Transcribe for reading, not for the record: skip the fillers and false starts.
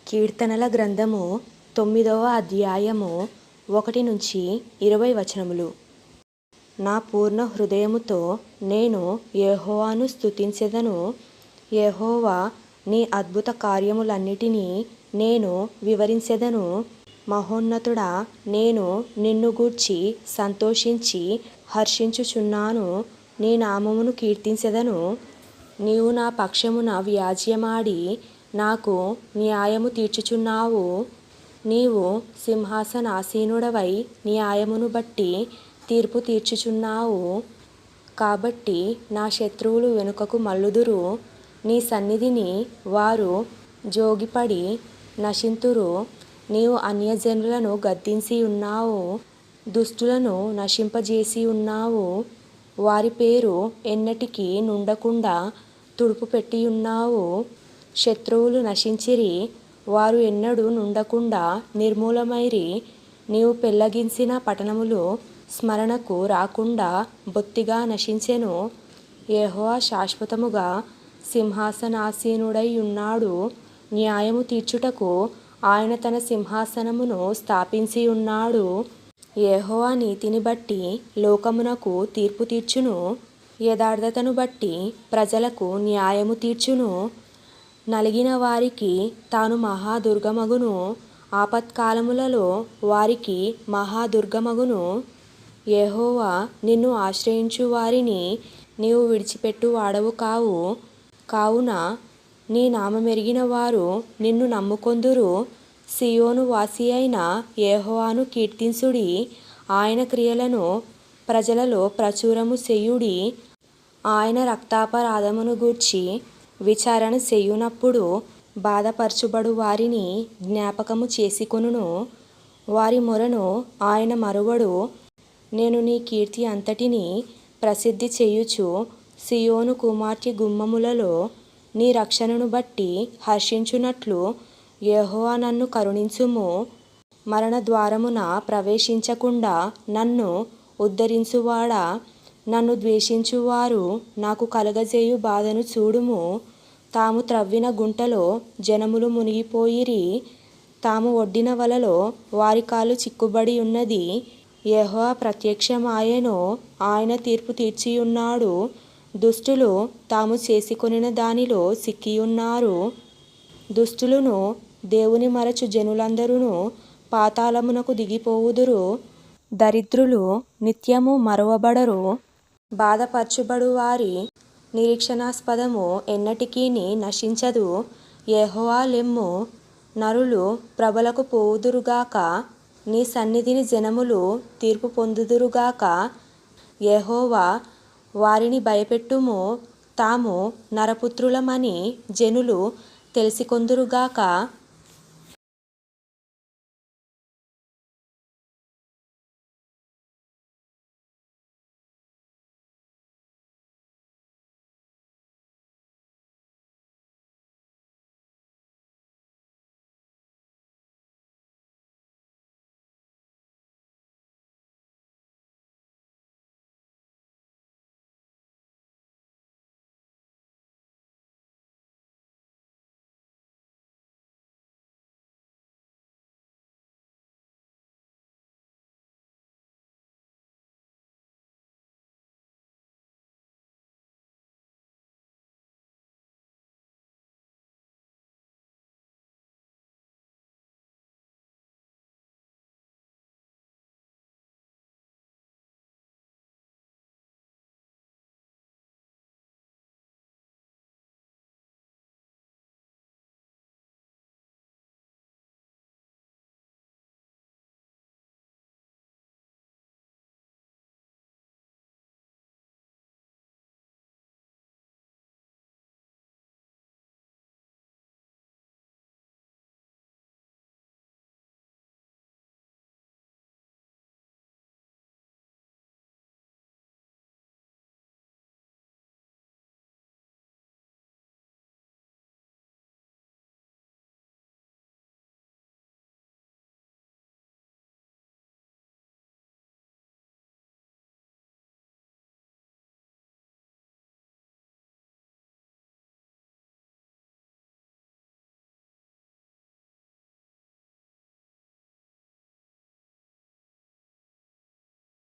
కీర్తనల గ్రంథము 9వ అధ్యాయము 1-20 వచనములు. నా పూర్ణ హృదయముతో నేను యెహోవాను స్తుతించెదను. యెహోవా, నీ అద్భుత కార్యములన్నిటినీ నేను వివరించెదను. మహోన్నతుడా, నేను నిన్ను గూర్చి సంతోషించి హర్షించుచున్నాను. నీ నామమును కీర్తించెదను. నీవు నా పక్షమున వ్యాజ్యమాడి నాకు న్యాయము తీర్చుచున్నావు. నీవు సింహాసనాసీనుడవై న్యాయమును బట్టి తీర్పు తీర్చుచున్నావు. కాబట్టి నా శత్రువులు వెనుకకు మల్లుదురు. నీ సన్నిధిని వారు జోగిపడి నశింతురు. నీవు అన్యజనులను గద్దించి ఉన్నావు. దుష్టులను నశింపజేసి ఉన్నావు. వారి పేరు ఎన్నటికీ నుండకుండా తుడుపు పెట్టియున్నావు. శత్రువులు నశించిరి, వారు ఎన్నడూ నుండకుండా నిర్మూలమైరి. నీవు పెళ్లగించిన పట్టణములు స్మరణకు రాకుండా బొత్తిగా నశించెను. యెహోవా శాశ్వతముగా సింహాసనాసీనుడై ఉన్నాడు. న్యాయము తీర్చుటకు ఆయన తన సింహాసనమును స్థాపించి ఉన్నాడు. యెహోవా నీతిని బట్టి లోకమునకు తీర్పు తీర్చును. యథార్థతను బట్టి ప్రజలకు న్యాయము తీర్చును. నలిగిన వారికి తాను మహాదుర్గమగును. ఆపత్కాలములలో వారికి మహాదుర్గమగును. యెహోవా, నిన్ను ఆశ్రయించు వారిని నీవు విడిచిపెట్టు వాడవు కావు. కావున నీ నామమెరిగిన వారు నిన్ను నమ్ముకొందురు. సీయోను వాసి అయిన యెహోవాను కీర్తించుడి. ఆయన క్రియలను ప్రజలలో ప్రచురము చేయుడి. ఆయన రక్తాపరాధమును గూర్చి విచారణ చేయునప్పుడు బాధపరచుబడు వారిని జ్ఞాపకము చేసుకొనును. వారి మొరను ఆయన మరువడు. నేను నీ కీర్తి అంతటిని ప్రసిద్ధి చేయుచు సీయోను కుమార్తె గుమ్మములలో నీ రక్షణను బట్టి హర్షించునట్లు యెహోవా నన్ను కరుణించుము. మరణ ద్వారమున ప్రవేశించకుండా నన్ను ఉద్ధరించువాడా, నన్ను ద్వేషించువారు నాకు కలగజేయు బాధను చూడుము. తాము త్రవ్విన గుంటలో జనములు మునిగిపోయిరి. తాము ఒడ్డిన వలలో వారి కాలు చిక్కుబడి ఉన్నది. యెహోవా ప్రత్యక్షమాయెను. ఆయన తీర్పు తీర్చియున్నాడు. దుష్టులు తాము చేసుకొనిన దానిలో సిక్కియున్నారు. దుష్టులను దేవుని మరచు జనులందరూ పాతాళమునకు దిగిపోవుదురు. దరిద్రులు నిత్యము మరువబడరు. బాధపరచుబడు వారి నిరీక్షణాస్పదము ఎన్నటికీ నశించదు. యెహోవా లెమ్ము, నరులు ప్రబలకు పోవుదురుగాక. నీ సన్నిధిని జనములు తీర్పు పొందుదురుగాక. యెహోవా, వారిని భయపెట్టుము. తాము నరపుత్రులమని జనులు తెలిసికొందురుగాక.